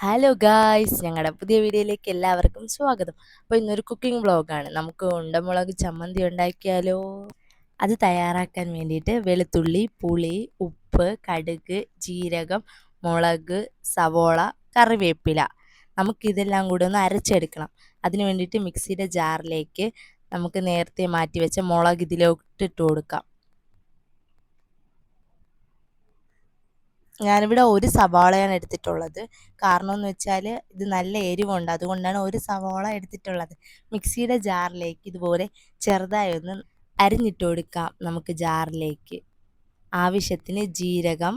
Hello guys, ഞങ്ങളുടെ പുതിയ വീഡിയോയിലേക്ക് എല്ലാവർക്കും സ്വാഗതം. അപ്പോൾ ഇന്നൊരു കുക്കിംഗ് വ്ളോഗാണ്. നമുക്ക് ഉണ്ടമുളക് ചമ്മന്തി ഉണ്ടാക്കിയാലോ? അത് തയ്യാറാക്കാൻ വേണ്ടിയിട്ട് വെളുത്തുള്ളി, പുളി, ഉപ്പ്, കടുക്, ജീരകം, മുളക്, സവോള, കറിവേപ്പില, നമുക്കിതെല്ലാം കൂടി ഒന്ന് അരച്ചെടുക്കണം. അതിന് വേണ്ടിയിട്ട് മിക്സിയുടെ ജാറിലേക്ക് നമുക്ക് നേരത്തെ മാറ്റി വെച്ച മുളക് ഇതിലോട്ട് ഇട്ട് കൊടുക്കാം. ഞാനിവിടെ ഒരു സവാളയാണ് എടുത്തിട്ടുള്ളത്. കാരണം എന്ന് വെച്ചാൽ ഇത് നല്ല എരിവുണ്ട്, അതുകൊണ്ടാണ് ഒരു സവാള എടുത്തിട്ടുള്ളത്. മിക്സിയുടെ ജാറിലേക്ക് ഇതുപോലെ ചെറുതായി ഒന്ന് അരിഞ്ഞിട്ട് കൊടുക്കാം. നമുക്ക് ജാറിലേക്ക് ആവശ്യത്തിന് ജീരകം,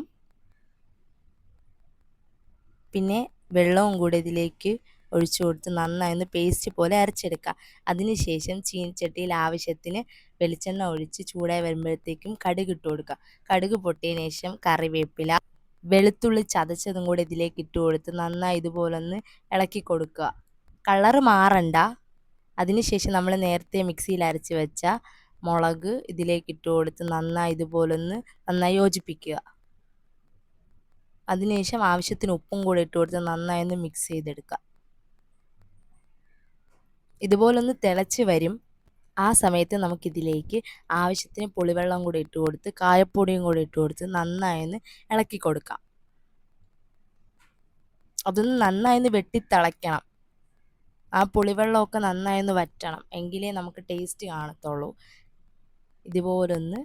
പിന്നെ വെള്ളവും കൂടി ഇതിലേക്ക് ഒഴിച്ചു കൊടുത്ത് നന്നായി ഒന്ന് പേസ്റ്റ് പോലെ അരച്ചെടുക്കുക. അതിനുശേഷം ചീനിച്ചട്ടിയിൽ ആവശ്യത്തിന് വെളിച്ചെണ്ണ ഒഴിച്ച് ചൂടായി വരുമ്പോഴത്തേക്കും കടുക് ഇട്ട് കൊടുക്കുക. കടുക് പൊട്ടിയതിന് ശേഷം കറിവേപ്പില, വെളുത്തുള്ളി ചതച്ചതും കൂടി ഇതിലേക്ക് ഇട്ട് കൊടുത്ത് നന്നായി ഇതുപോലൊന്ന് ഇളക്കി കൊടുക്കുക. കളറ് മാറണ്ട. അതിനുശേഷം നമ്മൾ നേരത്തെ മിക്സിയിൽ അരച്ച് വെച്ച മുളക് ഇതിലേക്ക് ഇട്ട് കൊടുത്ത് നന്നായി ഇതുപോലൊന്ന് നന്നായി യോജിപ്പിക്കുക. അതിനുശേഷം ആവശ്യത്തിന് ഉപ്പും കൂടി ഇട്ട് കൊടുത്ത് നന്നായി ഒന്ന് മിക്സ് ചെയ്തെടുക്കുക. ഇതുപോലൊന്ന് തിളച്ച് വരും. ആ സമയത്ത് നമുക്കിതിലേക്ക് ആവശ്യത്തിന് പുളിവെള്ളം കൂടി ഇട്ട് കൊടുത്ത് കായപ്പൊടിയും കൂടി ഇട്ട് കൊടുത്ത് നന്നായി ഒന്ന് ഇളക്കി കൊടുക്കാം. അതൊന്ന് നന്നായി ഒന്ന് വെട്ടിത്തിളയ്ക്കണം. ആ പുളിവെള്ളമൊക്കെ നന്നായി ഒന്ന് വറ്റണം, എങ്കിലേ നമുക്ക് ടേസ്റ്റ് കാണത്തുള്ളൂ. ഇതുപോലൊന്ന്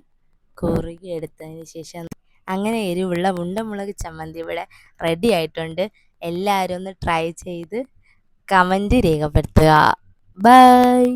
കുറുകി എടുത്തതിന് ശേഷം അങ്ങനെ എരിവുള്ള ഉണ്ടമുളക് ചമ്മന്തി ഇവിടെ റെഡി ആയിട്ടുണ്ട്. എല്ലാവരും ഒന്ന് ട്രൈ ചെയ്ത് കമൻറ്റ് രേഖപ്പെടുത്തുക. ബൈ.